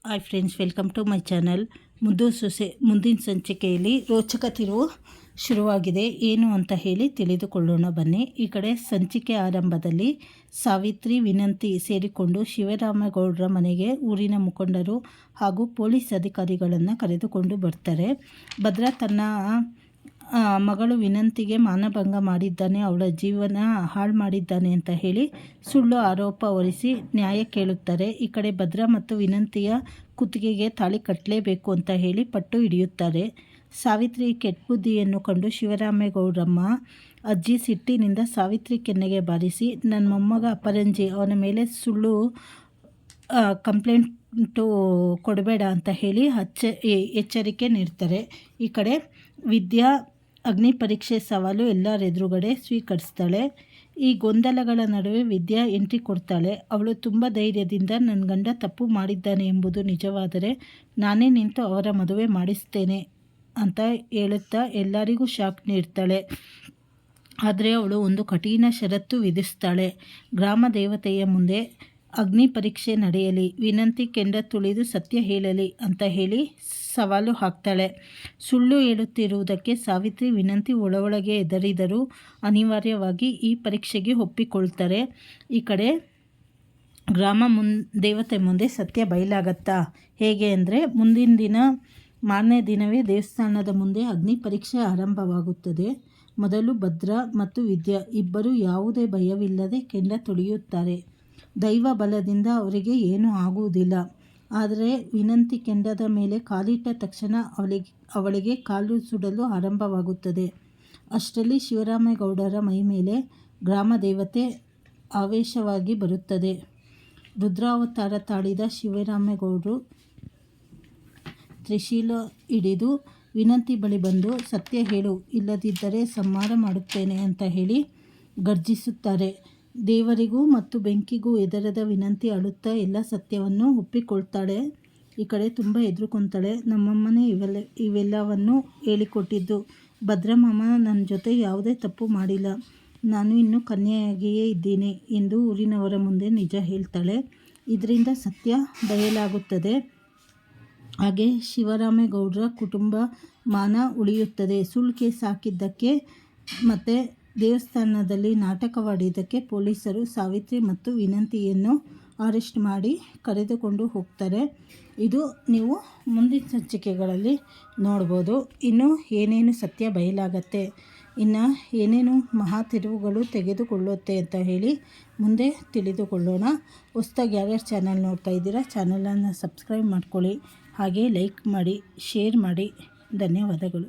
Hi friends, welcome to my channel. ಮುದ್ದು ಸೊಸೆ ಮುಂದಿನ ಸಂಚಿಕೆಯಲ್ಲಿ ರೋಚಕ ತಿರುವು ಶುರುವಾಗಿದೆ. ಏನು ಅಂತ ಹೇಳಿ ತಿಳಿದುಕೊಳ್ಳೋಣ ಬನ್ನಿ. ಈ ಕಡೆ ಸಂಚಿಕೆ ಆರಂಭದಲ್ಲಿ ಸಾವಿತ್ರಿ, ವಿನಂತಿ ಸೇರಿಕೊಂಡು ಶಿವರಾಮೇಗೌಡರ ಮನೆಗೆ ಊರಿನ ಮುಖಂಡರು ಹಾಗೂ ಪೊಲೀಸ್ ಅಧಿಕಾರಿಗಳನ್ನು ಕರೆದುಕೊಂಡು ಬರ್ತಾರೆ. ಭದ್ರಾ ತನ್ನ ಮಗಳು ವಿನಂತಿಗೆ ಮಾನಭಂಗ ಮಾಡಿದ್ದಾನೆ, ಅವಳ ಜೀವನ ಹಾಳು ಮಾಡಿದ್ದಾನೆ ಅಂತ ಹೇಳಿ ಸುಳ್ಳು ಆರೋಪ ಹೊರಿಸಿ ನ್ಯಾಯ ಕೇಳುತ್ತಾರೆ. ಈ ಕಡೆ ಭದ್ರಾ ಮತ್ತು ವಿನಂತಿಯ ಕುತ್ತಿಗೆಗೆ ತಾಳಿ ಕಟ್ಟಲೇಬೇಕು ಅಂತ ಹೇಳಿ ಪಟ್ಟು ಹಿಡಿಯುತ್ತಾರೆ. ಸಾವಿತ್ರಿ ಕೆಟ್ಟ ಬುದ್ಧಿಯನ್ನು ಕಂಡು ಶಿವರಾಮೇಗೌಡರಮ್ಮ ಅಜ್ಜಿ ಸಿಟ್ಟಿನಿಂದ ಸಾವಿತ್ರಿ ಕೆನ್ನೆಗೆ ಬಾರಿಸಿ, ನನ್ನ ಮೊಮ್ಮಗ ಅಪರಂಜಿ, ಅವನ ಮೇಲೆ ಸುಳ್ಳು ಕಂಪ್ಲೇಂಟು ಕೊಡಬೇಡ ಅಂತ ಹೇಳಿ ಎಚ್ಚರಿಕೆ ನೀಡ್ತಾರೆ. ಈ ಕಡೆ ವಿದ್ಯಾ ಅಗ್ನಿ ಪರೀಕ್ಷೆ ಸವಾಲು ಎಲ್ಲರ ಎದುರುಗಡೆ ಸ್ವೀಕರಿಸ್ತಾಳೆ. ಈ ಗೊಂದಲಗಳ ನಡುವೆ ವಿದ್ಯಾ ಎಂಟ್ರಿ ಕೊಡ್ತಾಳೆ. ಅವಳು ತುಂಬ ಧೈರ್ಯದಿಂದ ನನ್ನ ಗಂಡ ತಪ್ಪು ಮಾಡಿದ್ದಾನೆ ಎಂಬುದು ನಿಜವಾದರೆ ನಾನೇ ನಿಂತು ಅವರ ಮದುವೆ ಮಾಡಿಸ್ತೇನೆ ಅಂತ ಹೇಳುತ್ತಾ ಎಲ್ಲರಿಗೂ ಶಾಕ್ ನೀಡ್ತಾಳೆ. ಆದರೆ ಅವಳು ಒಂದು ಕಠಿಣ ಷರತ್ತು ವಿಧಿಸ್ತಾಳೆ. ಗ್ರಾಮ ದೇವತೆಯ ಮುಂದೆ ಅಗ್ನಿ ಪರೀಕ್ಷೆ ನಡೆಯಲಿ, ವಿನಂತಿ ಕೆಂಡ ತುಳಿದು ಸತ್ಯ ಹೇಳಲಿ ಅಂತ ಹೇಳಿ ಸವಾಲು ಹಾಕ್ತಾಳೆ. ಸುಳ್ಳು ಹೇಳುತ್ತಿರುವುದಕ್ಕೆ ಸಾವಿತ್ರಿ, ವಿನಂತಿ ಒಳಗೆ ಹೆದರಿದರೂ ಅನಿವಾರ್ಯವಾಗಿ ಈ ಪರೀಕ್ಷೆಗೆ ಒಪ್ಪಿಕೊಳ್ತಾರೆ. ಈ ಕಡೆ ಗ್ರಾಮ ದೇವತೆ ಮುಂದೆ ಸತ್ಯ ಬಯಲಾಗತ್ತಾ? ಹೇಗೆ ಅಂದರೆ, ಮುಂದಿನ ದಿನ ಮಾರನೇ ದಿನವೇ ದೇವಸ್ಥಾನದ ಮುಂದೆ ಅಗ್ನಿ ಪರೀಕ್ಷೆ ಆರಂಭವಾಗುತ್ತದೆ. ಮೊದಲು ಭದ್ರಾ ಮತ್ತು ವಿದ್ಯಾ ಇಬ್ಬರು ಯಾವುದೇ ಭಯವಿಲ್ಲದೆ ಕೆಂಡ ತುಳಿಯುತ್ತಾರೆ. ದೈವ ಬಲದಿಂದ ಅವರಿಗೆ ಏನೂ ಆಗುವುದಿಲ್ಲ. ಆದರೆ ವಿನಂತಿ ಕೆಂಡದ ಮೇಲೆ ಕಾಲಿಟ್ಟ ತಕ್ಷಣ ಅವಳಿಗೆ ಕಾಲು ಸುಡಲು ಆರಂಭವಾಗುತ್ತದೆ. ಅಷ್ಟರಲ್ಲಿ ಶಿವರಾಮೇಗೌಡರ ಮೈ ಮೇಲೆ ಗ್ರಾಮ ದೇವತೆ ಆವೇಶವಾಗಿ ಬರುತ್ತದೆ. ರುದ್ರಾವತಾರ ತಾಳಿದ ಶಿವರಾಮೇಗೌಡರು ತ್ರಿಶೂಲ ಹಿಡಿದು ವಿನಂತಿ ಬಳಿ ಬಂದು, ಸತ್ಯ ಹೇಳು, ಇಲ್ಲದಿದ್ದರೆ ಸಂಹಾರ ಮಾಡುತ್ತೇನೆ ಅಂತ ಹೇಳಿ ಗರ್ಜಿಸುತ್ತಾರೆ. ದೇವರಿಗೂ ಮತ್ತು ಬೆಂಕಿಗೂ ಹೆದರದ ವಿನಂತಿ ಅಳುತ್ತಾ ಎಲ್ಲ ಸತ್ಯವನ್ನು ಒಪ್ಪಿಕೊಳ್ತಾಳೆ. ಈ ಕಡೆ ತುಂಬ ಹೆದರ್ಕೊತಾಳೆ. ನಮ್ಮಮ್ಮನೇ ಇವೆಲ್ಲವನ್ನು ಹೇಳಿಕೊಟ್ಟಿದ್ದು. ಭದ್ರಮ್ಮ ನನ್ನ ಜೊತೆ ಯಾವುದೇ ತಪ್ಪು ಮಾಡಿಲ್ಲ, ನಾನು ಇನ್ನೂ ಕನ್ಯೆಯಾಗಿಯೇ ಇದ್ದೀನಿ ಎಂದು ಊರಿನವರ ಮುಂದೆ ನಿಜ ಹೇಳ್ತಾಳೆ. ಇದರಿಂದ ಸತ್ಯ ಬಯಲಾಗುತ್ತದೆ. ಹಾಗೆ ಶಿವರಾಮೇಗೌಡರ ಕುಟುಂಬ ಮಾನ ಉಳಿಯುತ್ತದೆ. ಸುಳ್ಳು ಕೇಸ್ ಹಾಕಿದ್ದಕ್ಕೆ ಮತ್ತು ದೇವಸ್ಥಾನದಲ್ಲಿ ನಾಟಕವಾಡಿದ್ದಕ್ಕೆ ಪೊಲೀಸರು ಸಾವಿತ್ರಿ ಮತ್ತು ವಿನಂತಿಯನ್ನು ಅರೆಸ್ಟ್ ಮಾಡಿ ಕರೆದುಕೊಂಡು ಹೋಗ್ತಾರೆ. ಇದು ನೀವು ಮುಂದಿನ ಸಂಚಿಕೆಗಳಲ್ಲಿ ನೋಡ್ಬೋದು. ಇನ್ನು ಏನೇನು ಸತ್ಯ ಬಯಲಾಗತ್ತೆ, ಇನ್ನು ಏನೇನು ಮಹಾ ತಿರುವುಗಳು ತೆಗೆದುಕೊಳ್ಳುತ್ತೆ ಅಂತ ಹೇಳಿ ಮುಂದೆ ತಿಳಿದುಕೊಳ್ಳೋಣ. ಹೊಸದಾಗಿ ಯಾರ್ಯಾರು ಚಾನಲ್ ನೋಡ್ತಾ ಇದ್ದೀರಾ, ಚಾನಲನ್ನು ಸಬ್ಸ್ಕ್ರೈಬ್ ಮಾಡ್ಕೊಳ್ಳಿ, ಹಾಗೆ ಲೈಕ್ ಮಾಡಿ, ಶೇರ್ ಮಾಡಿ. ಧನ್ಯವಾದಗಳು.